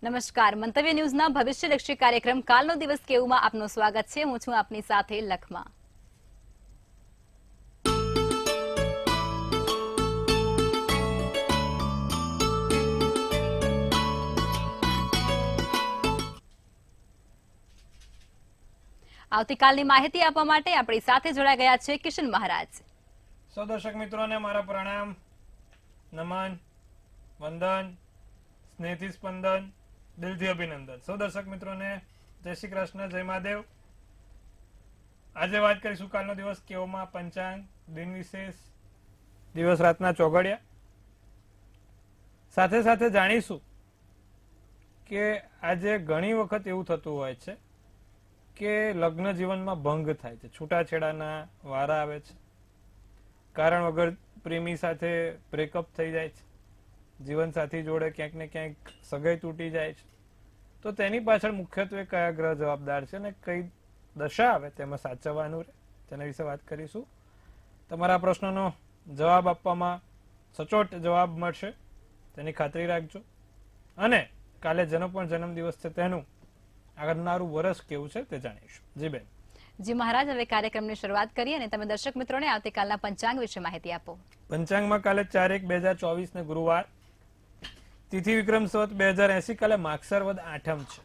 નમસ્કાર, મંતવ્ય ન્યૂઝના ભવિષ્યલક્ષી કાર્યક્રમ કાલનો દિવસ કેવુંમાં આપનું સ્વાગત છે. હું છું આપની સાથે લખમા. આવતીકાલની માહિતી આપવા માટે આપણી સાથે જોડાઈ ગયા છે કિશન મહારાજ. સૌ દર્શક મિત્રોને મારા પ્રણામ, નમન, વંદન, સ્નેહથી સ્પંદન, દિલથી અભિનંદન. સૌ દર્શક મિત્રોને જય શ્રી કૃષ્ણ, જય મહાદેવ. આજે વાત કરીશું કાલનો દિવસ કેવોમાં, પંચાંગ, દિન વિશેષ, દિવસ રાતના ચોઘડિયા. સાથે સાથે જાણીશું કે આજે ઘણી વખત એવું થતું હોય છે કે લગ્ન જીવનમાં ભંગ થાય છે, છૂટાછેડાના વારા આવે છે, કારણ વગર પ્રેમી સાથે બ્રેકઅપ થઈ જાય છે, જીવનસાથી જોડે ક્યાંક ને ક્યાંક સગાઈ તૂટી જાય છે. તો તેની પાછળ મુખ્યત્વે કયા ગ્રહ જવાબદાર છે અને કઈ દશા આવે તેમાં સાચવવાનું રહે, તેના વિશે વાત કરીશું. તમારા પ્રશ્નોનો જવાબ આપવામાં સચોટ જવાબ મળશે તેની ખાતરી રાખજો. અને કાલે જેનો પણ જન્મદિવસ છે તેનું આગળનારું વર્ષ કેવું છે તે જાણીશું. જી બેન. જી મહારાજ, હવે કાર્યક્રમની શરૂઆત કરીએ અને તમે દર્શક મિત્રોને આવતીકાલના પંચાંગ વિશે માહિતી આપો. પંચાંગમાં કાલે 4/1/2024 ને ગુરુવાર, તિથિ વિક્રમ સંવત 2080, કાલે માગસર વદ આઠમ છે.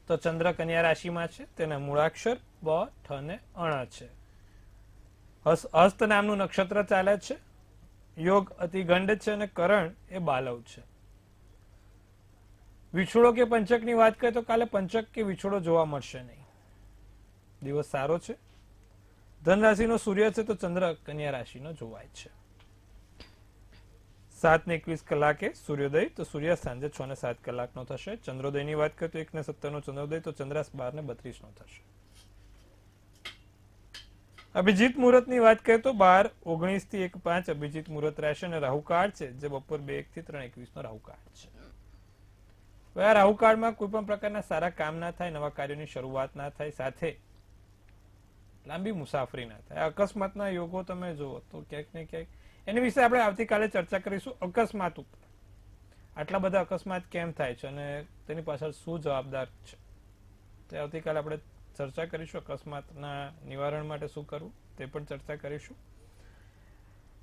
તો ચંદ્ર કન્યા રાશિમાં છે, તેના મૂળાક્ષર બ, ઠ ને અણ છે. હસ્ત નામનું નક્ષત્ર ચાલે છે, યોગ અતિ ગંડ છે અને કરણ એ બાલવ છે. વિછોડો કે પંચક ની વાત કરીએ તો કાલે પંચક કે વિછોડો જોવા મળશે નહીં. દિવસ સારો છે. ધન રાશિનો સૂર્ય છે તો ચંદ્ર કન્યા રાશિનો જોવાય છે. 7:21 કલાકે સૂર્યોદય, તો સૂર્યાસ્ત સાંજે 6:07 કલાકનો થશે. ચંદ્રોદય ની વાત કરીએ તો 1:17 નો ચંદ્રોદય, તો ચંદ્રાસ્ત 12:32 નો થશે. અભિજીત મુહૂર્ત ની વાત કરીએ તો 12:19 થી 1:05 અભિજીત મુહૂર્ત રહેશે અને રાહુકાળ છે જે બપોર 2:01 થી 3:21 નો રાહુકાળ છે. આ રાહુકાળમાં કોઈ પણ પ્રકારના સારા કામ ના થાય, નવા કાર્યોની શરૂઆત ના થાય, સાથે લાંબી મુસાફરી ના થાય. અકસ્માતના યોગો તમે જુઓ તો ક્યાંક ને ક્યાંક એની વિશે આપણે આવતીકાલે ચર્ચા કરીશું. અકસ્માત ઉપર આટલા બધા અકસ્માત કેમ થાય છે અને તેની પાછળ શું જવાબદાર છે તે આવતીકાલે આપણે ચર્ચા કરીશું. અકસ્માતના નિવારણ માટે શું કરવું તે પણ ચર્ચા કરીશું.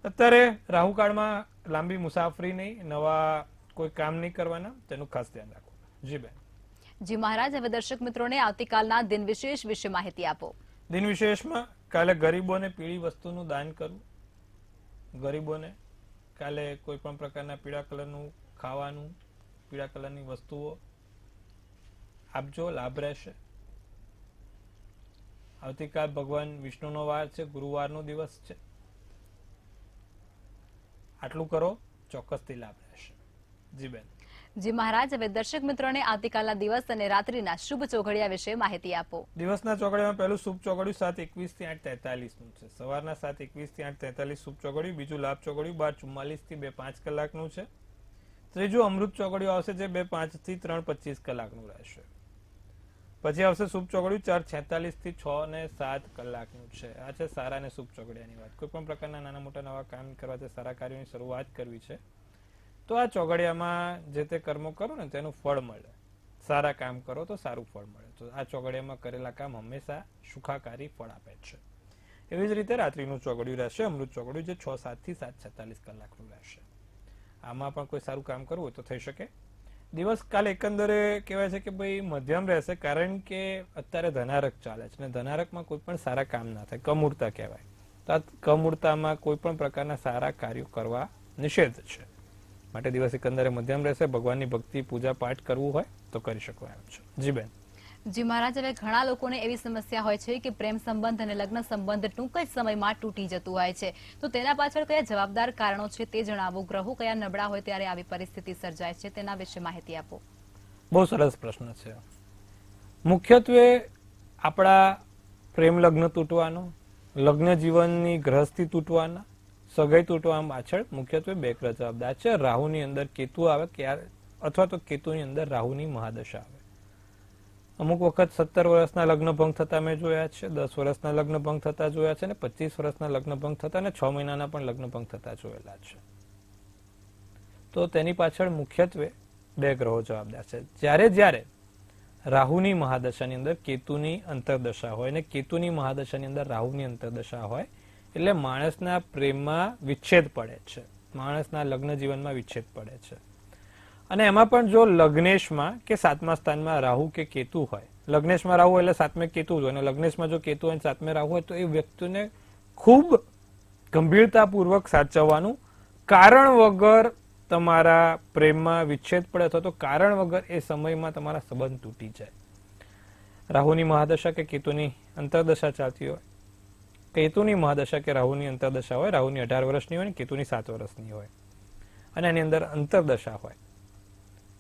અત્યારે રાહુકાળમાં લાંબી મુસાફરી નહીં, નવા કોઈ કામ નહીં કરવાના, તેનું ખાસ ધ્યાન રાખવું. જી બેન. જી મહારાજ, હવે દર્શક મિત્રોને આવતીકાલના દિન વિશેષ વિશે માહિતી આપો. દિન વિશેષમાં કાલે ગરીબોને પીળી વસ્તુનું દાન કરવું. ગરીબોને કાલે કોઈ પણ પ્રકારના પીળા કલરનું ખાવાનું, પીળા કલરની વસ્તુઓ આપજો, લાભ રહેશે. આવતીકાલ ભગવાન વિષ્ણુનો વાર છે, ગુરુવારનો દિવસ છે. આટલું કરો, ચોક્કસથી લાભ રહેશે. જી બેન. જી મહારાજ, હવે દર્શક મિત્રોને આવતીકાલના દિવસ અને રાત્રિના શુભ ચોઘડિયા વિશે માહિતી આપો. દિવસના ચોઘડિયામાં પહેલું શુભ ચોઘડિયું 7:21 થી 8:43 નું છે. સવારના 7:21 થી 8:43 શુભ ચોઘડિયું. બીજું લાભ ચોઘડિયું 12:44 થી 2:05 કલાકનું છે. ત્રીજું અમૃત ચોઘડિયું આવશે જે 2:05 થી 3:25 કલાકનું રહેશે. પછી આવશે શુભ ચોઘડિયું 4:46 થી 6:07 કલાકનું છે. આ છે સારા અને શુભ ચોઘડિયાની વાત. કોઈ પણ પ્રકારના નાના મોટા નવા કામ કરવા છે, સારા કાર્યોની શરૂઆત કરવી છે તો આ ચોઘડિયામાં જે તે કર્મો કરો ને તેનું ફળ મળે. સારા કામ કરો તો સારું ફળ મળે. તો આ ચોઘડિયામાં કરેલા કામ હંમેશા સુખાકારી ફળ આપે છે. એવી જ રીતે રાત્રિનું ચોઘડિયું રહેશે, અમૃત ચોઘડિયું, જે 6:07 થી 7:46 કલાકનું રહેશે. આમાં પણ કોઈ સારું કામ કરવું હોય તો થઈ શકે. દિવસ કાલે એકંદરે કહેવાય છે કે ભાઈ મધ્યમ રહેશે, કારણ કે અત્યારે ધનારક ચાલે છે અને ધનારકમાં કોઈ પણ સારા કામ ના થાય, કમૂર્તા કહેવાય. તો આ કમૂર્તામાં કોઈ પણ પ્રકારના સારા કાર્યો કરવા નિષેધ છે. માટે દિવસ એકંદરે મધ્યમ રહેશે. ભગવાનની ભક્તિ, પૂજા પાઠ કરવું હોય તો કરી શકો એમ છે. જી બેન. જી મહારાજ, હવે ઘણા લોકોને એવી સમસ્યા હોય છે કે પ્રેમ સંબંધ અને લગ્ન સંબંધ ટૂંક જ સમયમાં તૂટી જતું હોય છે. તો તેના પાછળ કયા જવાબદાર કારણો છે તે જણાવો. ગ્રહો કયા નબળા હોય ત્યારે આવી પરિસ્થિતિ સર્જાય છે, તેના વિશે માહિતી આપો. બહુ સરસ પ્રશ્ન છે. મુખ્યત્વે આપણા પ્રેમ લગ્ન તૂટવાનો, લગ્ન જીવનની ગ્રહસ્થી તૂટવાના, સગાઈ તૂટવા પાછળ મુખ્યત્વે બે ગ્રહ જવાબદાર છે. રાહુની અંદર કેતુ આવે અથવા તો કેતુની અંદર રાહુની મહાદશા આવે. અમુક વખત 17 વર્ષના લગ્ન ભંગ થતા મેં જોયા છે, 10 વર્ષના લગ્ન ભંગ થતા જોયા છે અને 25 વર્ષના લગ્ન ભંગ થતા અને 6 મહિનાના પણ લગ્ન ભંગ થતા જોયેલા છે. તો તેની પાછળ મુખ્યત્વે બે ગ્રહો જવાબદાર છે. જ્યારે રાહુની મહાદશાની અંદર કેતુની અંતરદશા હોય અને કેતુની મહાદશાની અંદર રાહુની અંતરદશા હોય એટલે માણસના પ્રેમમાં વિચ્છેદ પડે છે, માણસના લગ્ન જીવનમાં વિચ્છેદ પડે છે. અને એમાં પણ જો લગ્નેશમાં કે સાતમા સ્થાનમાં રાહુ કે કેતુ હોય, લગ્નેશમાં રાહુ એટલે સાતમે કેતુ હોય અને લગ્નેશમાં જો કેતુ હોય સાતમે રાહુ હોય તો એ વ્યક્તિને ખૂબ ગંભીરતાપૂર્વક સાચવવાનું, કારણ વગર તમારા પ્રેમમાં વિચ્છેદ પડે અથવા તો કારણ વગર એ સમયમાં તમારા સંબંધ તૂટી જાય. રાહુની મહાદશા કે કેતુની અંતરદશા ચાલતી હોય, કેતુની મહાદશા કે રાહુની અંતરદશા હોય, રાહુની 18 વર્ષની હોય ને કેતુની 7 વર્ષની હોય અને એની અંદર અંતરદશા હોય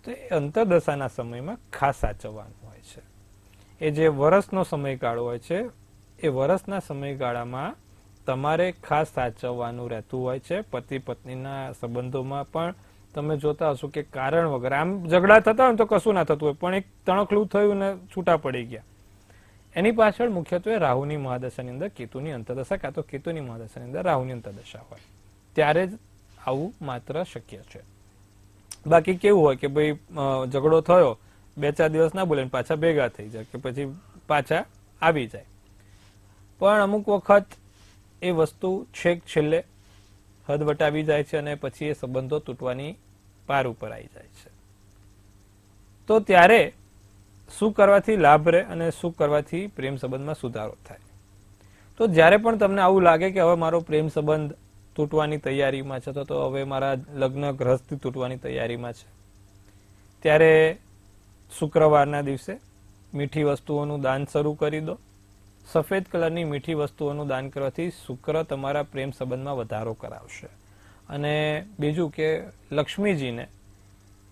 તો એ અંતરદશાના સમયમાં ખાસ સાચવવાનું હોય છે. એ જે વર્ષનો સમયગાળો હોય છે એ વર્ષના સમયગાળામાં તમારે ખાસ સાચવવાનું રહેતું હોય છે. પતિ પત્નીના સંબંધોમાં પણ તમે જોતા હશો કે કારણ વગર આમ ઝઘડા થતા હોય તો કશું ના થતું હોય, પણ એક તણખલું થયું ને છૂટા પડી ગયા, એની પાછળ મુખ્યત્વે રાહુની મહાદશાની અંદર કેતુની અંતરદશા કાં તો કેતુની મહાદશાની અંદર રાહુની અંતરદશા હોય ત્યારે જ આવું માત્ર શક્ય છે. બાકી કેવું હોય કે ભાઈ ઝઘડો થયો, 2-4 દિવસ ના બોલે પાછા ભેગા થઈ જાય કે પછી પાછા આવી જાય, પણ અમુક વખત એ વસ્તુ છેક છેલ્લે હદ વટાવી જાય છે અને પછી એ સંબંધો તૂટવાની પાર ઉપર આવી જાય છે. તો ત્યારે શું કરવાથી લાભ રહે અને શું કરવાથી પ્રેમ સંબંધમાં સુધારો થાય? તો જ્યારે પણ તમને આવું લાગે કે હવે મારો પ્રેમ સંબંધ તૂટવાની તૈયારીમાં છે તો હવે મારા લગ્ન ગ્રહસ્થી તૂટવાની તૈયારીમાં છે, ત્યારે શુક્રવારના દિવસે મીઠી વસ્તુઓનું દાન શરૂ કરી દો. સફેદ કલરની મીઠી વસ્તુઓનું દાન કરવાથી શુક્ર તમારા પ્રેમ સંબંધમાં વધારો કરાવશે. અને બીજું કે લક્ષ્મીજીને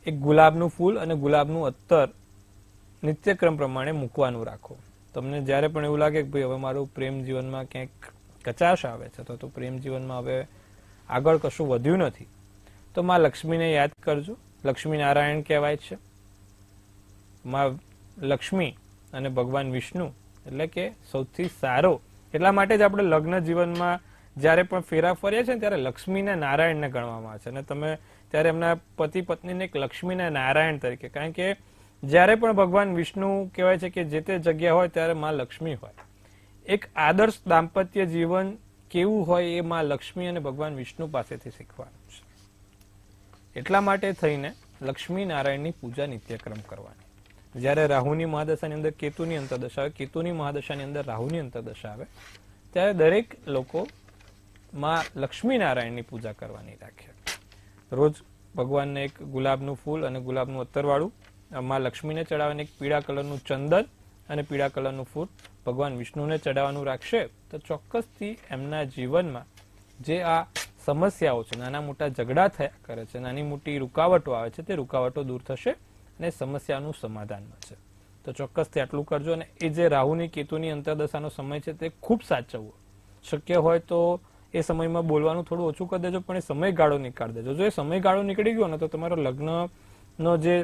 એક ગુલાબનું ફૂલ અને ગુલાબનું અત્તર નિત્યક્રમ પ્રમાણે મૂકવાનું રાખો. તમને જ્યારે પણ એવું લાગે કે ભાઈ હવે મારું પ્રેમ જીવનમાં ક્યાંક કચાશ આવે છે તો પ્રેમ જીવનમાં હવે આગળ કશું વધ્યું નથી તો માં લક્ષ્મીને યાદ કરજો. લક્ષ્મી નારાયણ કહેવાય છે. માં લક્ષ્મી અને ભગવાન વિષ્ણુ એટલે કે સૌથી સારો, એટલા માટે જ આપણે લગ્ન જીવનમાં જ્યારે પણ ફેરા ફરીએ છીએ ત્યારે લક્ષ્મીને નારાયણને ગણવામાં આવે છે અને તમે ત્યારે એમના પતિ પત્નીને એક લક્ષ્મીને નારાયણ તરીકે, કારણ કે જ્યારે પણ ભગવાન વિષ્ણુ કહેવાય છે કે જે તે જગ્યા હોય ત્યારે માં લક્ષ્મી હોય. એક આદર્શ દાંપત્ય જીવન કેવું હોય એ માં લક્ષ્મી અને ભગવાન વિષ્ણુ પાસેથી શીખવાનું છે. એટલા માટે થઈને લક્ષ્મી નારાયણની પૂજા નિત્યક્રમ કરવાની. જ્યારે રાહુની મહાદશાની અંદર કેતુની અંતરદશા આવે, કેતુની મહાદશાની અંદર રાહુની અંતરદશા આવે ત્યારે દરેક લોકો માં લક્ષ્મી નારાયણની પૂજા કરવાની રાખે. રોજ ભગવાનને એક ગુલાબનું ફૂલ અને ગુલાબનું અત્તરવાળું માં લક્ષ્મીને ચડાવવાની, એક પીળા કલરનું ચંદન અને પીળા કલરનું ફૂલ ભગવાન વિષ્ણુને ચડાવવાનું રાખશે તો ચોક્કસથી એમના જીવનમાં જે આ સમસ્યાઓ છે, નાના મોટા ઝઘડા થયા કરે છે, નાની મોટી રૂકાવટો આવે છે, તે રૂકાવટો દૂર થશે અને સમસ્યાનું સમાધાન મળશે. તો ચોક્કસથી આટલું કરજો. અને એ જે રાહુની કેતુની અંતરદશાનો સમય છે તે ખૂબ સાચવવો. શક્ય હોય તો એ સમયમાં બોલવાનું થોડું ઓછું કરી દેજો, પણ એ સમયગાળો નીકાળી દેજો. જો એ સમયગાળો નીકળી ગયો ને તો તમારો લગ્નનો જે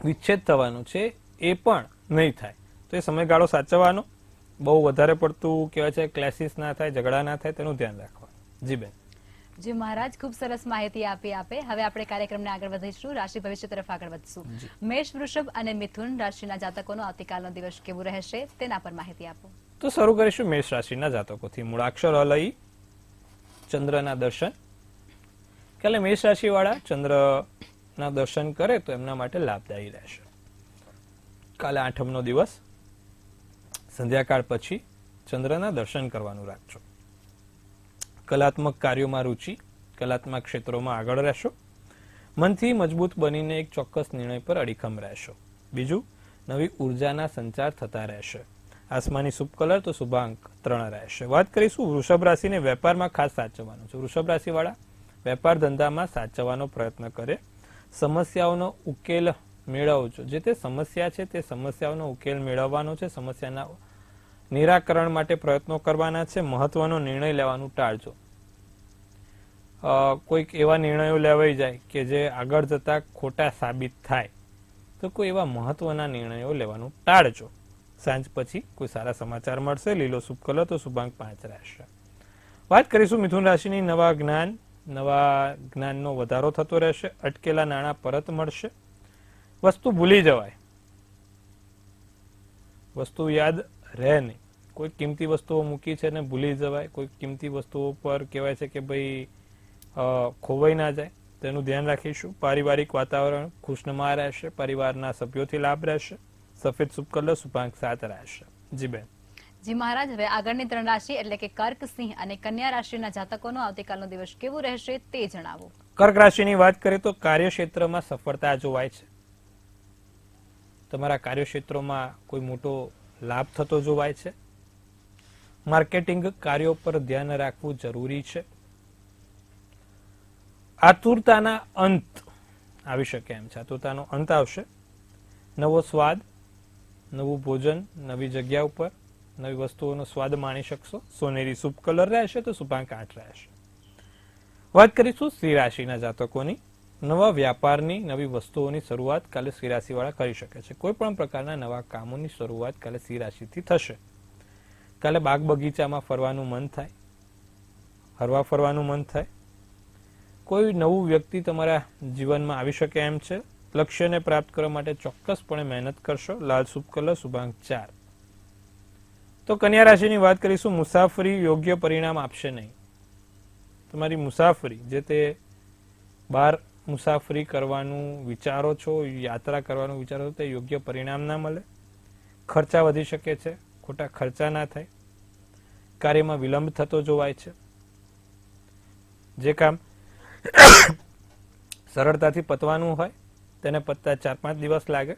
વિચ્છેદ થવાનો છે એ પણ નહીં થાય. તો એ સમયગાળો સાચવવાનો, બહુ વધારે પડતું કહેવાય છે ક્લેસીસ ના થાય, ઝઘડા ના થાય તેનું ધ્યાન રાખવાનું. જી બેન. જી મહારાજ, ખૂબ સરસ માહિતી આપી આપે. હવે આપણે કાર્યક્રમને આગળ વધીશું, રાશિ ભવિષ્ય તરફ આગળ વધશું. મેષ, વૃષભ અને મિથુન રાશિના જાતકોનો આવતીકાલનો દિવસ કેવું રહેશે તેના પર માહિતી આપો. તો શરૂ કરીશું મેષ રાશિના જાતકોથી. મૂળાક્ષર અલઈ, ચંદ્રના દર્શન. કાલે મેષ રાશિ વાળા ચંદ્રના દર્શન કરે તો એમના માટે લાભદાયી રહેશે. કાલે 8મનો દિવસ, સંધ્યાકાળ પછી ચંદ્રના દર્શન કરવાનું રાખજો. કલાત્મક કાર્યોમાં રુચિ, કલાત્મક ક્ષેત્રોમાં આગળ રહેશો. મનથી મજબૂત બનીને એક ચોક્કસ નિર્ણય પર અડીખમ રહેશો. બીજું, નવી ઉર્જાના સંચાર થતા રહેશે. આસમાની શુભ કલર તો શુભાંક 3 રહેશે. વાત કરીશું વૃષભ રાશિને. વેપારમાં ખાસ સાચવવાનું છે. વૃષભ રાશિ વાળા વેપાર ધંધામાં સાચવવાનો પ્રયત્ન કરે. સમસ્યાઓનો ઉકેલ મેળવજો. જે તે સમસ્યા છે તે સમસ્યાઓનો ઉકેલ મેળવવાનો છે. સમસ્યાના નિરાકરણ માટે પ્રયત્નો કરવાના છે. મહત્વનો નિર્ણય લેવાનું ટાળજો. કોઈક એવા નિર્ણયો લેવાઈ જાય કે જે આગળ જતા ખોટા સાબિત થાય તો કોઈ એવા મહત્વના નિર્ણયો લેવાનું ટાળજો. સાંજ પછી કોઈ સારા સમાચાર મળશે. લીલો શુભ કલર તો શુભાંક 5 રહેશે. વાત કરીશું મિથુન રાશિની. નવા જ્ઞાનનો વધારો થતો રહેશે. અટકેલા નાણાં પરત મળશે. વસ્તુ ભૂલી જવાય, વસ્તુ યાદ રહે નહીં. કોઈ કિંમતી વસ્તુઓ મૂકી છે ને ભૂલી જવાય, કોઈ કિંમતી વસ્તુઓ પર કહેવાય છે કે ભાઈ ખોવાઈ ના જાય, તેનું ધ્યાન રાખીશું. પારિવારિક વાતાવરણ ખુશનુમા રહેશે, પરિવારના સભ્યોથી લાભ રહેશે. સફેદ શુભ કલર શુભાંક 7 રહેશે. જી બેન. જી મહારાજ, હવે આગળની 3 રાશિ એટલે કે કર્ક, સિંહ અને કન્યા રાશિના જાતકોનો આવતીકાલનો દિવસ કેવો રહેશે તે જણાવો. કર્ક રાશિની વાત કરીએ તો કાર્યક્ષેત્રમાં સફળતા જોવાય છે. તમારા કાર્યક્ષેત્રોમાં કોઈ મોટો લાભ થતો જોવાય છે. માર્કેટિંગ કાર્યો પર ધ્યાન રાખવું જરૂરી છે. આતુરતાના અંત આવી શકે એમ છે, આતુરતાનો અંત આવશે. નવો સ્વાદ, નવું ભોજન, નવી જગ્યા ઉપર નવી વસ્તુઓનો સ્વાદ માણી શકશો. સોનેરી શુભ કલર રહેશે તો શુભાંક 8 રહેશે. વાત કરીશું સિંહ રાશિના જાતકોની. નવા વ્યાપારની, નવી વસ્તુઓની શરૂઆત કાલે સિંહ રાશિવાળા કરી શકે છે. કોઈ પણ પ્રકારના નવા કામોની શરૂઆત કાલે સિંહ રાશિથી થશે. કાલે બાગ બગીચામાં ફરવાનું મન થાય, હરવા ફરવાનું મન થાય. કોઈ નવું વ્યક્તિ તમારા જીવનમાં આવી શકે એમ છે. લક્ષ્યને પ્રાપ્ત કરવા માટે ચોક્કસપણે મહેનત કરશો. લાલ શુભ કલર શુભાંક 4. તો કન્યા રાશિની વાત કરીશું. મુસાફરી યોગ્ય પરિણામ આપશે નહીં. તમારી મુસાફરી, જે તે બહાર મુસાફરી કરવાનું વિચારો છો, યાત્રા કરવાનું વિચારો છો, તે યોગ્ય પરિણામ ના મળે. ખર્ચા વધી શકે છે, ખોટા ખર્ચા ના થાય. કાર્યમાં વિલંબ થતો જોવાય છે. જે કામ સરળતાથી પતવાનું હોય તેને પતતા 4-5 દિવસ લાગે.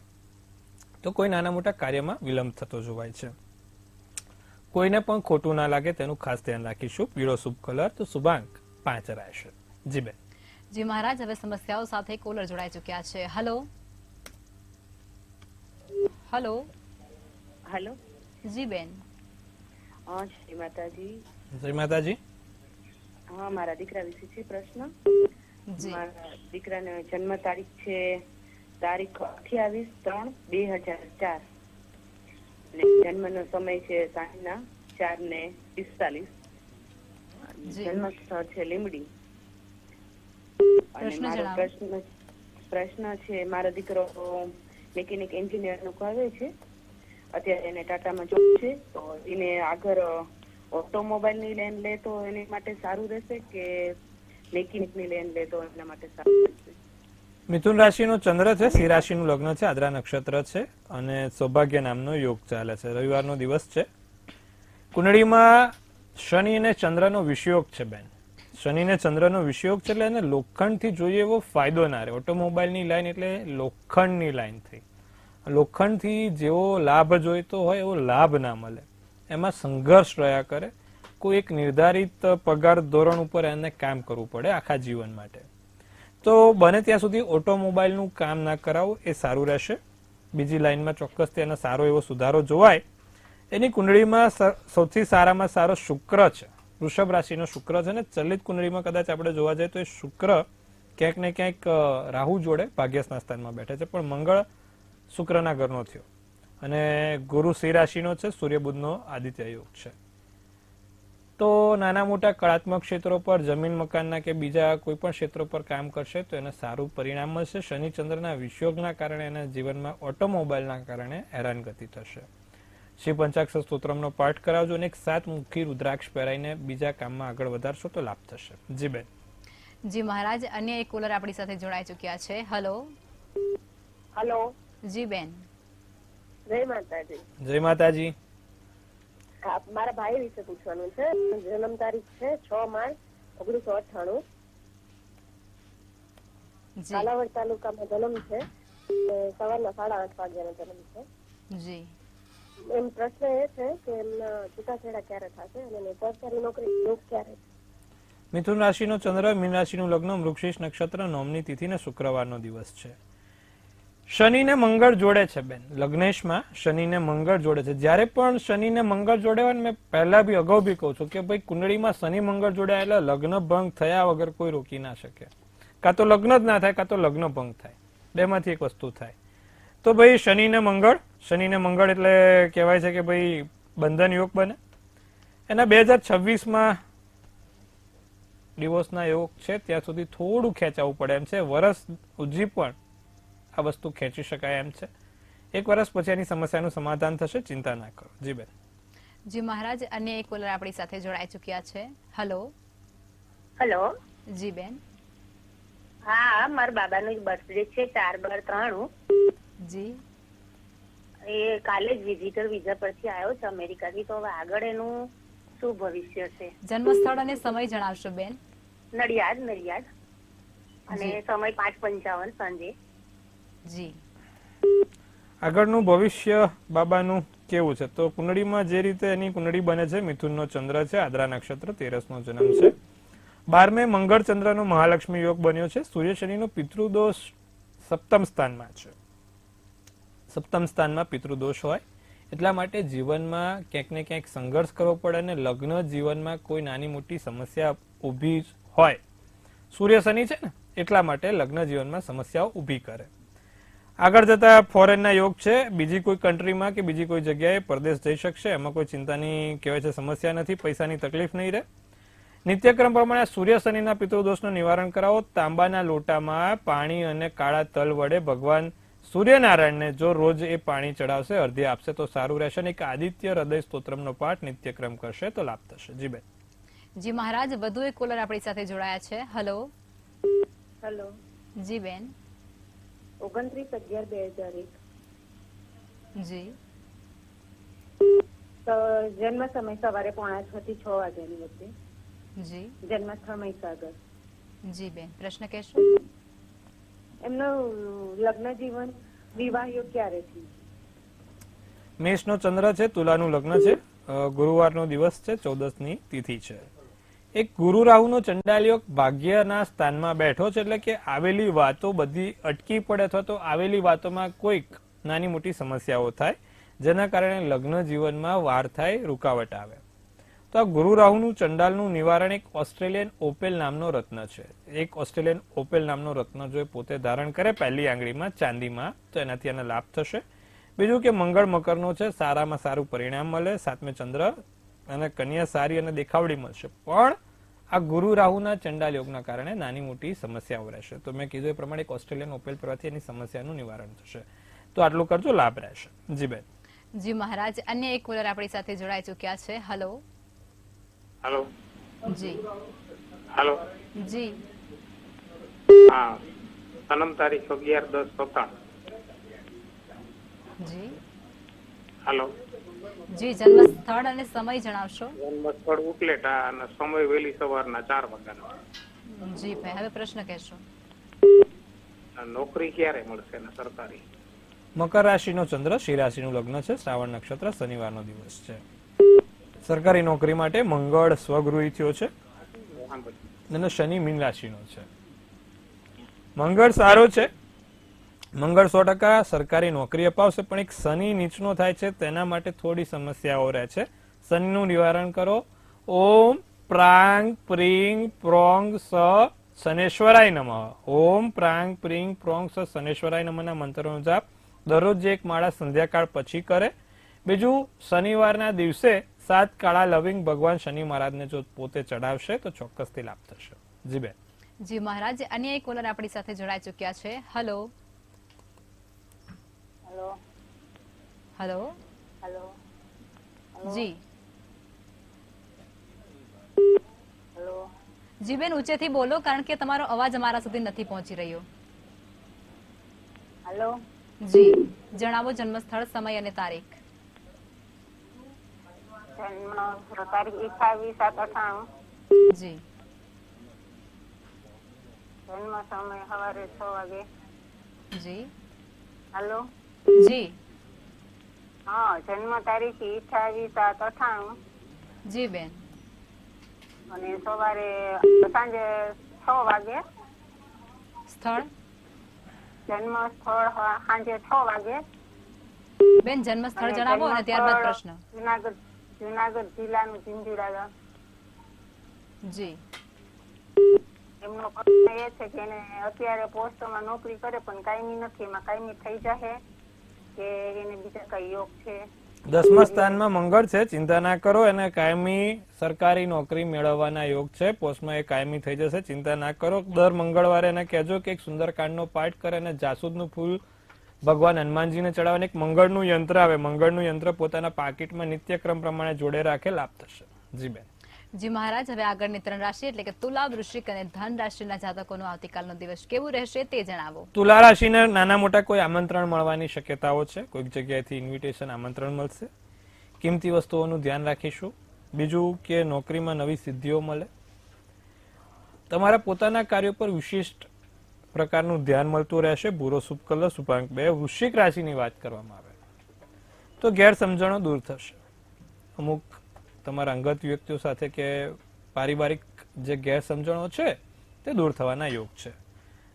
તો કોઈ નાના મોટા કાર્યમાં વિલંબ થતો જોવાય છે. કોઈને પણ ખોટું ના લાગે તેનું ખાસ ધ્યાન રાખીશું. પીળો શુભ કલર તો શુભાંક 5 રહેશે. જી બેન. જી મહારાજ, હવે સમસ્યાઓ સાથે કોલર જોડાઈ ચુક્યા છે. Hello hello. હેલો. જી બેન. હા, શ્રી માતાજી. જય માતાજી. હા, મારા દીકરા વિશે છે પ્રશ્ન. જી. મારા દીકરાનો જન્મ તારીખ છે તારીખ 28/3/2004 અને જન્મનો સમય છે સાંજના 4:45. જી. જન્મ સ્થળ છે લીમડી. અને પ્રશ્ન મારો જણાવો. પ્રશ્ન છે, મારો દીકરો મેકેનિક એન્જિનિયર નું કરે છે. અત્યારે એને ટાટામાં જોબ છે. તો એને આગળ ઓટોમોબાઈલ ની લેન લે તો એની માટે સારું રહેશે કે મેકેનિક ની લેન લે તો એના માટે સારું રહેશે? મિથુન રાશિનો ચંદ્ર છે, સિંહ રાશિનું લગ્ન છે, આદ્રા નક્ષત્ર છે અને સૌભાગ્ય નામનો યોગ ચાલે છે. રવિવારનો દિવસ છે. કુંડળીમાં શનિ અને ચંદ્રનો વિષયોગ છે બેન. શનિ ને ચંદ્રનો વિષયોગ છે એટલે એને લોખંડથી જોઈએ એવો ફાયદો ના રહે. ઓટોમોબાઈલની લાઈન એટલે લોખંડની લાઈન થઈ. લોખંડથી જેવો લાભ જોઈતો હોય એવો લાભ ના મળે. એમાં સંઘર્ષ રહ્યા કરે. કોઈ એક નિર્ધારિત પગાર ધોરણ ઉપર એને કામ કરવું પડે આખા જીવન માટે. તો બને ત્યાં સુધી ઓટોમોબાઈલનું કામ ના કરાવવું એ સારું રહેશે. બીજી લાઈનમાં ચોક્કસ તેનો સારો એવો સુધારો જોવાય. એની કુંડળીમાં સૌથી સારામાં સારો શુક્ર છે. વૃષભ રાશિનો શુક્ર છે ને ચલિત કુંડળીમાં કદાચ આપણે જોવા જઈએ તો એ શુક્ર ક્યાંક ને ક્યાંક રાહુ જોડે ભાગ્યસના સ્થાનમાં બેઠે છે, પણ મંગળ શુક્રના ઘરનો થયો અને ગુરુ સિંહ રાશિનો છે. સૂર્ય બુધનો આદિત્ય યોગ છે. તો નાના મોટા કળાત્મક ક્ષેત્રો પર, જમીન મકાનના કે બીજા કોઈ પણ ક્ષેત્રો પર કામ કરશે તો એને સારું પરિણામ મળશે. શનિ ચંદ્રના વિષયોગના કારણે એના જીવનમાં ઓટોમોબાઈલના કારણે હેરાનગતિ થશે. શ્રી પંચાક્ષર સ્તોત્રમનો પાઠ કરાવજો અને એક 7 મુખી રુદ્રાક્ષ પહેરાઈને બીજા કામમાં આગળ વધારશો તો લાભ થશે. જી બેન. જી મહારાજ, અન્ય એક કોલર આપણી સાથે જોડાઈ ચુક્યા છે. હલો. હેલો. જી બેન. જય માતાજી. જય માતાજી. મારા ભાઈ વિશે પૂછવાનું છે. જન્મ તારીખ છે 6 માર્ચ 1998. જી. કાલાવડ તાલુકામાં જન્મ છે. સવારના 8:30 વાગ્યાનો જન્મ છે. જી. એમ પ્રશ્ન એ છે કે એમના છૂટાછેડા ક્યારે થશે અને એની સરકારી નોકરી યોગ ક્યારે? મિથુન રાશિનો ચંદ્ર, મીન રાશિનું લગ્ન, મૃગશીર્ષ નક્ષત્ર, નોમની તિથિ ને શુક્રવારનો દિવસ છે. શનિ ને મંગળ જોડે છે બેન. લગ્નેશમાં શનિ ને મંગળ જોડે છે. જ્યારે પણ શનિ ને મંગળ જોડે હોય ને, મેં પહેલા બી અગાઉ બી કહું છું કે ભાઈ કુંડળીમાં શનિ મંગળ જોડ્યા એટલે લગ્ન ભંગ થયા વગર કોઈ રોકી ના શકે. કાં તો લગ્ન જ ના થાય, કાં તો લગ્ન ભંગ થાય. બેમાંથી એક વસ્તુ થાય. તો ભાઈ શનિ ને મંગળ એટલે કહેવાય છે કે ભાઈ બંધન યોગ બને. એના 2026માં ડિવોર્સના યોગ છે. ત્યાં સુધી થોડું ખેંચાવવું પડે એમ છે. વરસ હજી પણ આ વસ્તુ ખેંચી શકાય એમ છે. 1 વર્ષ પછી એની સમસ્યાનું સમાધાન થશે, ચિંતા ના કરો. જી બેન. જી મહારાજ, અન્ય એક કોલર આપણી સાથે જોડાઈ ચુક્યા છે. હેલો. હેલો. જી બેન. હા, મારા બાબાનો બર્થડે છે 4/12/93. જી. એ કાલે જ વિઝિટર વિઝા પરથી આવ્યો છે અમેરિકાથી. તો હવે આગળ એનું શું ભવિષ્ય છે? જન્મ સ્થળ અને સમય જણાવશો બેન? નડિયાદ અને જી. સમય 5:55 સાંજે. જી. આગળનું ભવિષ્ય બાબાનું કેવું છે? તો કુંડળીમાં જે રીતે એની કુંડળી બને છે, મિથુનનો ચંદ્ર છે, આદ્રા નક્ષત્ર, 13નો જન્મ છે. 12મે મંગળ ચંદ્રનો મહાલક્ષ્મી યોગ બન્યો છે. સૂર્ય શનિનો પિતૃદોષ સપ્તમ સ્થાનમાં છે. સપ્તમ સ્થાનમાં પિતૃદોષ હોય એટલા માટે જીવનમાં ક્યાંક ને ક્યાંક સંઘર્ષ કરવો પડે અને લગ્ન જીવનમાં કોઈ નાની મોટી સમસ્યા ઊભી હોય. સૂર્ય શનિ છે ને, એટલા માટે લગ્ન જીવનમાં સમસ્યાઓ ઊભી કરે. આગળ જતા ફોરેનના યોગ છે. બીજી કોઈ કન્ટ્રીમાં કે બીજી કોઈ જગ્યાએ પરદેશ જઈ શકશે, એમાં કોઈ ચિંતાની કહેવાય છે સમસ્યા નથી, પૈસાની તકલીફ નહીં રહે. નિત્યક્રમ પ્રમાણે સૂર્ય શનિના પિતૃદોષનું નિવારણ કરાવો. તાંબાના લોટામાં પાણી અને કાળા તલ વડે ભગવાન સૂર્યનારાયણને જો રોજ એ પાણી ચડાવશે, અર્ધ્ય આપશે તો સારું રહેશે. અને એક આદિત્ય હૃદય સ્તોત્રમનો પાઠ નિત્યક્રમ કરશે તો લાભ થશે. જી બેન. જી મહારાજ, વધુ એક કોલર આપણી સાથે જોડાયા છે. હેલો. હેલો. જી બેન. 29/11/2001. જી. તો જન્મ સમય સવારે 5:45 થી 6 વાગ્યાની વચ્ચે. જી. જન્મ સ્થળ મહીસાગર. જી બેન, પ્રશ્ન કહેશો? એમનું લગ્ન જીવન, વિવાહ યોગ ક્યારેથી? મેષનો ચંદ્ર છે, તુલાનું લગ્ન છે, ગુરુવારનો દિવસ છે, 14ની તિથિ છે. એક ગુરુ રાહુનો ચંડાલ યોગ ભાગ્યના સ્થાનમાં બેઠો છે, એટલે કે આવેલી વાતો બધી અટકી પડે અથવા તો આવેલી વાતોમાં કોઈક નાની મોટી સમસ્યાઓ થાય, જેના કારણે લગ્ન જીવનમાં વાર થાય, રૂકાવટ આવે. તો આ ગુરુ રાહુનું ચંડાલનું નિવારણ એક ઓસ્ટ્રેલિયન ઓપેલ નામનો રત્ન છે. એક ઓસ્ટ્રેલિયન ઓપેલ નામનો રત્ન જો પોતે ધારણ કરે પહેલી આંગળીમાં ચાંદીમાં, તો એનાથી એને લાભ થશે. બીજું કે મંગળ મકરનો છે, સારામાં સારું પરિણામ મળે. 7મે ચંદ્ર અને કન્યા સારી અને દેખાવડી મળશે. પણ આ ગુરુ રાહુના ચંડાલ યોગના કારણે નાની મોટી સમસ્યાઓ રહેશે. તો મેં કીધું એ પ્રમાણે એક ઓસ્ટ્રેલિયન ઓપેલ પરથી એની સમસ્યાનું નિવારણ થશે. તો આટલું કરજો, લાભ રહેશે. જી બેન. જી મહારાજ, અન્ય એક કોલર આપણી સાથે જોડાઈ ચુક્યા છે. હેલો. હેલો. જી. હેલો. જી. હા, જન્મ તારીખ 11/10/97. જી. હેલો. જી, જન્મ સ્થળ અને સમય જણાવશો? જન્મ સ્થળ ઉપલેટા અને સમય વહેલી સવારના 4 વાગ્યાનો. જી ભાઈ, હવે પ્રશ્ન કહેશો? નોકરી ક્યારે મળશે ને સરકારી? મકર રાશિનો ચંદ્ર, સિંહ રાશિનું લગ્ન છે, શ્રાવણ નક્ષત્ર, શનિવારનો દિવસ છે. સરકારી નોકરી માટે મંગળ સ્વગૃહી થયો છે અને શનિ મીન રાશિનો છે. મંગળ સારો છે, મંગળ 100% સરકારી નોકરી અપાવશે, પણ એક શનિ નીચનો થાય છે, તેના માટે થોડી સમસ્યાઓ રહે છે. શનિનું નિવારણ કરો. ઓમ પ્રાંગ પ્રીંગ પ્રોંગ સ શનેશ્વરાય નમઃ. ઓમ પ્રાંગ પ્રીંગ પ્રોંગ સ શનેશ્વરાય નમઃના મંત્રનો જાપ દરરોજ એક માળા સંધ્યાકાળ પછી કરે. બીજું, શનિવારના દિવસે 7 કાળા લવિંગ ભગવાન શનિ મહારાજને જો પોતે ચડાવશે તો ચોક્કસથી લાભ થશે. જી બેન. જી મહારાજ, અન્ય એક કોલર આપણી સાથે જોડાઈ ચુક્યા છે. હેલો. હેલો. હેલો. હેલો. જી. હેલો. જી બેન, ઊંચેથી બોલો, કારણ કે તમારો અવાજ અમારા સુધી નથી પહોંચી રહ્યો. હેલો. જી, જણાવો જન્મ સ્થળ, સમય અને તારીખ. જન્મ તારીખ 28/7/98. જી. જન્મ સમય સવારે 6 વાગે. જી. હેલો. જી. હા, જન્મ તારીખ 28/7/98 જી બેન. અને સવારે સાંજે 6 વાગે. સ્થળ? જન્મ સ્થળ સાંજે 6 વાગે. બેન, જન્મ સ્થળ જણાવો અને ત્યારબાદ પ્રશ્ન. જુનાગઢ જિલ્લાનું ઝીંઝુડા ગામ. જી. એમનો પ્રશ્ન એ છે કે એને અત્યારે પોસ્ટમાં નોકરી કરે પણ કાયમી નથી, એમાં કાયમી થઈ જશે કે એને બીજા કઈ યોગ છે? 10મા સ્થાનમાં મંગળ છે, ચિંતા ના કરો. એને કાયમી સરકારી નોકરી મેળવવાના યોગ છે. પોસ્ટમાં એ કાયમી થઈ જશે, ચિંતા ના કરો. દર મંગળવારે એને કહેજો કે એક સુંદરકાંડનો પાઠ કરે અને જાસૂદનું ફૂલ ભગવાન હનુમાનજીને ચડાવવાનું. એક મંગળનું યંત્ર આવે, મંગળનું યંત્ર પોતાના પાકીટમાં નિત્યક્રમ પ્રમાણે જોડે રાખે, લાભ થશે. જી બેન. જી મહારાજ, હવે આગળની 3 રાશિ એટલે કે તુલા, વૃશ્ચિક અને ધન રાશિના જાતકોનો આવતીકાલનો દિવસ કેવું રહેશે તે જણાવો. તુલા રાશિને નાના મોટા કોઈ આમંત્રણ મળવાની શક્યતાઓ છે. કોઈક જગ્યાએથી ઇન્વિટેશન, આમંત્રણ મળશે. કિંમતી વસ્તુઓનું ધ્યાન રાખીશું. બીજું કે નોકરીમાં નવી સિદ્ધિઓ મળે. તમારા પોતાના કાર્યો પર વિશિષ્ટ પ્રકારનું ધ્યાન મળતું રહેશે. ભૂરો શુભ કલર, શુભાંક 2. વૃશ્ચિક રાશિની વાત કરવામાં આવે તો ગેરસમજણો દૂર થશે. અમુક તમારા અંગત વ્યક્તિઓ સાથે કે પારિવારિક જે ગેરસમજણો છે તે દૂર થવાના યોગ છે.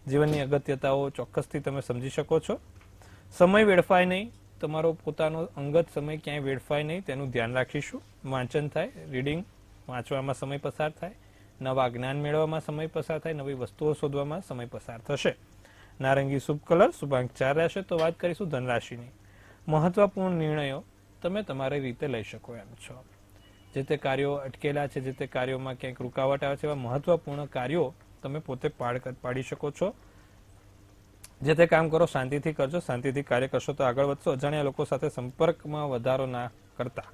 જીવનની અગત્યતાઓ ચોક્કસથી તમે સમજી શકો છો. સમય વેડફાય નહીં, તમારો પોતાનો અંગત સમય ક્યાંય વેડફાય નહીં તેનું ધ્યાન રાખીશું. વાંચન થાય, રીડિંગ, વાંચવામાં સમય પસાર થાય, નવા જ્ઞાન મેળવવામાં સમય પસાર થાય, નવી વસ્તુઓ શોધવામાં સમય પસાર થશે. નારંગી શુભ કલર, શુભાંક 4 રહેશે. તો વાત કરીશું ધનરાશિની. મહત્વપૂર્ણ નિર્ણયો તમે તમારી રીતે લઈ શકો એમ છો. જે તે કાર્યો અટકેલા છે, જે તે કાર્યોમાં ક્યાંક રૂકાવટ આવે છે, એવા મહત્વપૂર્ણ કાર્યો તમે પોતે પાડી શકો છો. જે તે કામ કરો શાંતિથી કરજો. શાંતિથી કાર્ય કરશો તો આગળ વધશો. અજાણ્યા લોકો સાથે સંપર્કમાં વધારો ના કરતા.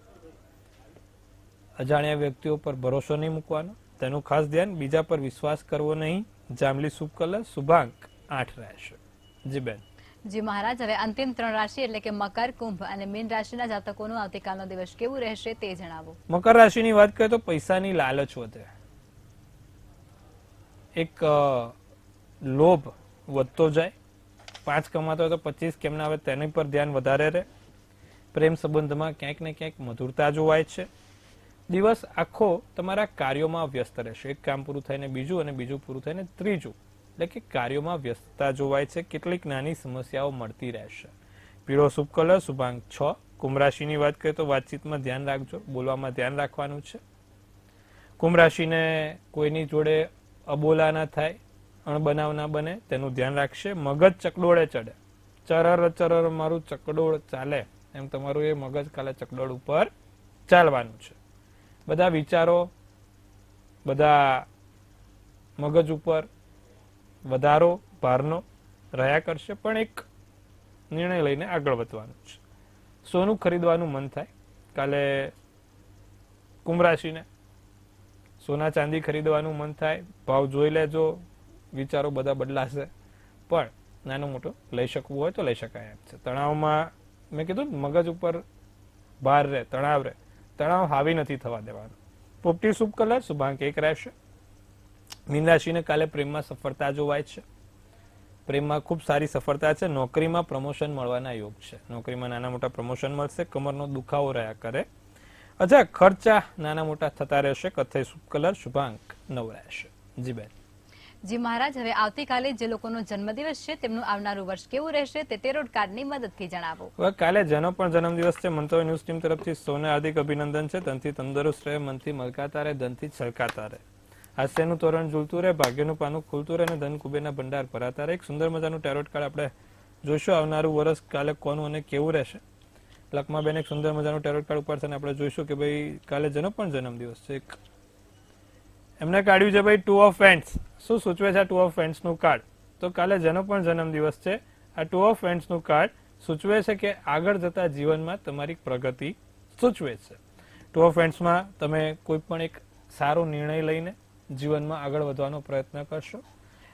અજાણ્યા વ્યક્તિઓ પર ભરોસો નહીં મૂકવાનો, તેનું ખાસ ધ્યાન. બીજા પર વિશ્વાસ કરવો નહીં. જાંબલી શુભ કલર, શુભાંક 8 રહેશે. જી બેન. જી મહારાજ, હવે અંતિમ 3 રાશિ એટલે કે મકર, કુંભ અને મીન રાશિના જાતકોનો આવતીકાલનો દિવસ કેવું રહેશે તે જણાવો. મકર રાશિની વાત કરીએ તો પૈસાની લાલચ વધે. એક લોભ વધતો જાય. 5 કમાતો હોય તો 25 કેમ ના આવે તેની પર ધ્યાન વધારે રહે. પ્રેમ સંબંધમાં ક્યાંક ને ક્યાંક મધુરતા જોવાય છે. દિવસ આખો તમારા કાર્યોમાં વ્યસ્ત રહેશે. એક કામ પૂરું થઈને બીજું અને બીજું પૂરું થઈને ત્રીજું, એટલે કે કાર્યોમાં વ્યસ્તતા જોવાય છે. કેટલીક નાની સમસ્યાઓ મળતી રહેશે. પીળો શુભ કલર, શુભાંક 6. કુંભ રાશિની વાત કરીએ તો વાતચીતમાં ધ્યાન રાખજો, બોલવામાં ધ્યાન રાખવાનું છે. કુંભ રાશિને કોઈની જોડે અબોલા ના થાય, અણબનાવ ના બને તેનું ધ્યાન રાખશે. મગજ ચકડોળે ચડે. ચરર મારું ચકડોળ ચાલે એમ તમારું એ મગજ કાલે ચકડોળ ઉપર ચાલવાનું છે. બધા વિચારો, બધા મગજ ઉપર વધારો ભારનો રહ્યા કરશે, પણ એક નિર્ણય લઈને આગળ વધવાનું છે. સોનું ખરીદવાનું મન થાય કાલે કુંભ રાશિને. સોના ચાંદી ખરીદવાનું મન થાય. ભાવ જોઈ લેજો, વિચારો બધા બદલાશે, પણ નાનો મોટો લઈ શકવું હોય તો લઈ શકાય એમ છે. તણાવમાં મેં કીધું મગજ ઉપર ભાર રહે, તણાવ રહે, તણાવ હાવી નથી થવા દેવાનો. પોપટી શુભ કલર, શુભાંક 1 રહેશે. મીન રાશિને કાલે પ્રેમમાં સફળતા જોવાય છે. પ્રેમમાં ખૂબ સારી સફળતા છે. નોકરીમાં પ્રમોશન મળવાના યોગ છે. નોકરીમાં નાના મોટા પ્રમોશન મળશે. કમરનો દુખાવો રહ્યા કરે. અચ્છા, ખર્ચા નાના મોટા થતા રહેશે. કથ્થઈ શુભ કલર, શુભાંક 9 રહેશે. જી બેન. જી મહારાજ, હવે આવતીકાલે જે લોકોનો જન્મદિવસ છે તેમનું આવનારું વર્ષ કેવું રહેશે તે ટેરોટ કાર્ડની મદદથી જણાવો. હવે કાલે જેનો પણ જન્મદિવસ છે, મંતવ્ય ન્યૂઝ ટીમ તરફથી સૌને હાર્દિક અભિનંદન છે. તનથી તંદુરસ્ત રહે, મનથી મલકાતા રહે, ધનથી છલકાતા રહે. હાસ્યનું તોરણ ઝૂલતું રહે, ભાગ્યનું પાનું ખુલતું રહે અને ધન કુબેરના ભંડાર ભરાતા રહે. એક સુંદર મજાનું ટેરોટ કાર્ડ આપણે જોઈશું. આવનારું વર્ષ કાલે કોનું અને કેવું રહેશે. લકમાબેન એક સુંદર મજાનું ટેરોટ કાર્ડ ઉપાડશે અને આપણે જોઈશું કે ભાઈ કાલે જેનો પણ જન્મદિવસ છે, એમને કાઢ્યું છે ભાઈ 2 ઓફ વેન્ડ્સ. શું સૂચવે છે આ 2 ઓફ વેન્ડ્સ નું કાર્ડ? તો કાલે જેનો પણ જન્મદિવસ છે, આ 2 ઓફ વેન્ડ્સ નું કાર્ડ સૂચવે છે કે આગળ જતા જીવનમાં તમારી પ્રગતિ સૂચવે છે. 2 ઓફ વેન્ડ્સ માં તમે કોઈ પણ એક સારો નિર્ણય લઈને જીવનમાં આગળ વધવાનો પ્રયત્ન કરશો.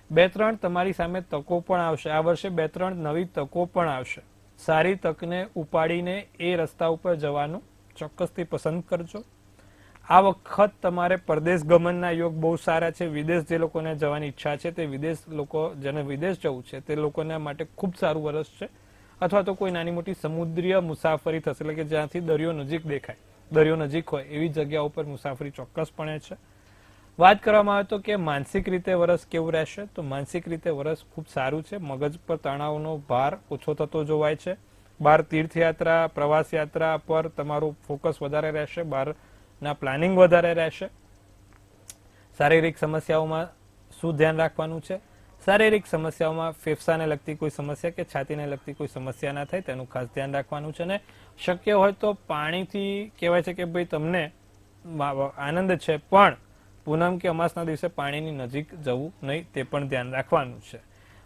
2-3 તમારી સામે તકો પણ આવશે. આ વર્ષે 2-3 નવી તકો પણ આવશે. સારી તકને ઉપાડીને એ રસ્તા ઉપર જવાનું ચોક્કસથી પસંદ કરજો. આ વખત તમારે પરદેશ ગમનના યોગ બહુ સારા છે. વિદેશ જે લોકોને જવાની ઈચ્છા છે, તે વિદેશ લોકો જેને વિદેશ જવું છે તે લોકોના માટે ખૂબ સારું વર્ષ છે. અથવા તો કોઈ નાની મોટી સમુદ્રીય મુસાફરી થશે, એટલે કે જ્યાંથી દરિયો નજીક દેખાય, દરિયો નજીક હોય એવી જગ્યા ઉપર મુસાફરી ચોક્કસપણે છે. વાત કરવામાં આવે તો કે માનસિક રીતે વર્ષ કેવું રહેશે, તો માનસિક રીતે વર્ષ ખૂબ સારું છે. મગજ પર તણાવનો ભાર ઓછો થતો જોવાય છે. બહાર તીર્થયાત્રા, પ્રવાસ યાત્રા પર તમારું ફોકસ વધારે રહેશે. બહારના પ્લાનિંગ વધારે રહેશે. શારીરિક સમસ્યાઓમાં શું ધ્યાન રાખવાનું છે? શારીરિક સમસ્યાઓમાં ફેફસાને લગતી કોઈ સમસ્યા કે છાતીને લગતી કોઈ સમસ્યા ના થાય તેનું ખાસ ધ્યાન રાખવાનું છે. અને શક્ય હોય તો પાણીથી કહેવાય છે કે ભાઈ તમને આનંદ છે, પણ પૂનમ કે અમાસના દિવસે પાણીની નજીક જવું નહીં, તે પણ ધ્યાન રાખવાનું છે.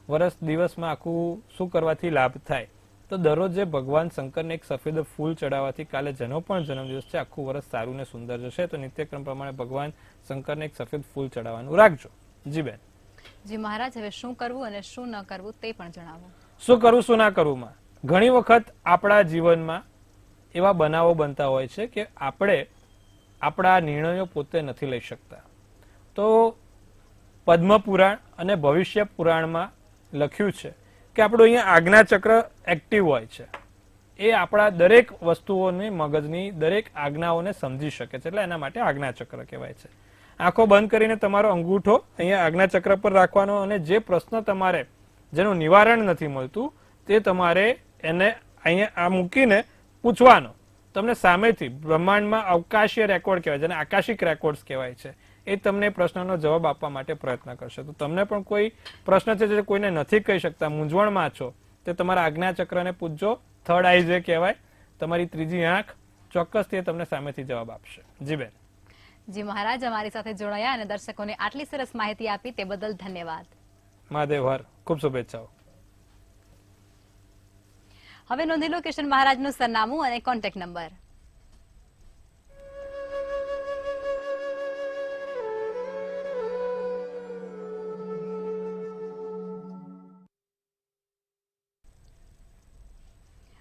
વર્ષ દિવસમાં આખું શું કરવાથી લાભ થાય? તો દરરોજે ભગવાન શંકરને એક સફેદ ફૂલ ચડાવવાથી કાલે જેનો પણ જન્મદિવસ છે આખું વર્ષ સારું ને સુંદર જશે. તો નિત્યક્રમ પ્રમાણે ભગવાન શંકરને એક સફેદ ફૂલ ચડાવવાનું રાખજો. જી બેન. જી મહારાજ, હવે શું કરવું અને શું ન કરવું તે પણ જણાવો. શું કરવું શું ના કરવુંમાં ઘણી વખત આપણા જીવનમાં એવા બનાવો બનતા હોય છે કે આપણે આપણા નિર્ણયો પોતે નથી લઈ શકતા. તો પદ્મપુરાણ અને ભવિષ્ય પુરાણમાં લખ્યું છે કે આપણું અહીંયા આજ્ઞાચક્ર એક્ટિવ હોય છે. એ આપણા દરેક વસ્તુઓની મગજની દરેક આજ્ઞાઓને સમજી શકે છે, એટલે એના માટે આજ્ઞાચક્ર કહેવાય છે. આંખો બંધ કરીને તમારો અંગૂઠો અહીંયા આજ્ઞાચક્ર પર રાખવાનો અને જે પ્રશ્ન તમારે જેનું નિવારણ નથી મળતું તે તમારે એને અહીંયા આ મૂકીને પૂછવાનો. તમને સામેથી બ્રહ્માંડમાં અવકાશીય રેકોર્ડ કહેવાય છે અને આકાશિક રેકોર્ડ્સ કહેવાય છે, એ તમને પ્રશ્નનો જવાબ આપવા માટે પ્રયત્ન કરશે. તો તમને પણ કોઈ પ્રશ્ન છે જે કોઈને નથી કહી શકતા, મૂંઝવણમાં છો, તે તમારા આજ્ઞાચક્રને પૂછજો. થર્ડ આઈ જે કહેવાય, તમારી ત્રીજી આંખ, ચોક્કસ તે તમને સામેથી જવાબ આપશે. જી બેન. જી મહારાજ, અમારી સાથે જોડાયા અને દર્શકોને આટલી સરસ માહિતી આપી તે બદલ ધન્યવાદ. મહાદેવ હર, ખૂબ શુભેચ્છાઓ. હવે નોંધી લો કિશન મહારાજનું સરનામું અને કોન્ટેક્ટ નંબર.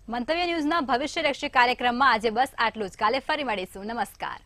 મંતવ્ય ન્યૂઝના ભવિષ્યલક્ષી કાર્યક્રમમાં આજે બસ આટલું જ. કાલે ફરી મળીશું. નમસ્કાર.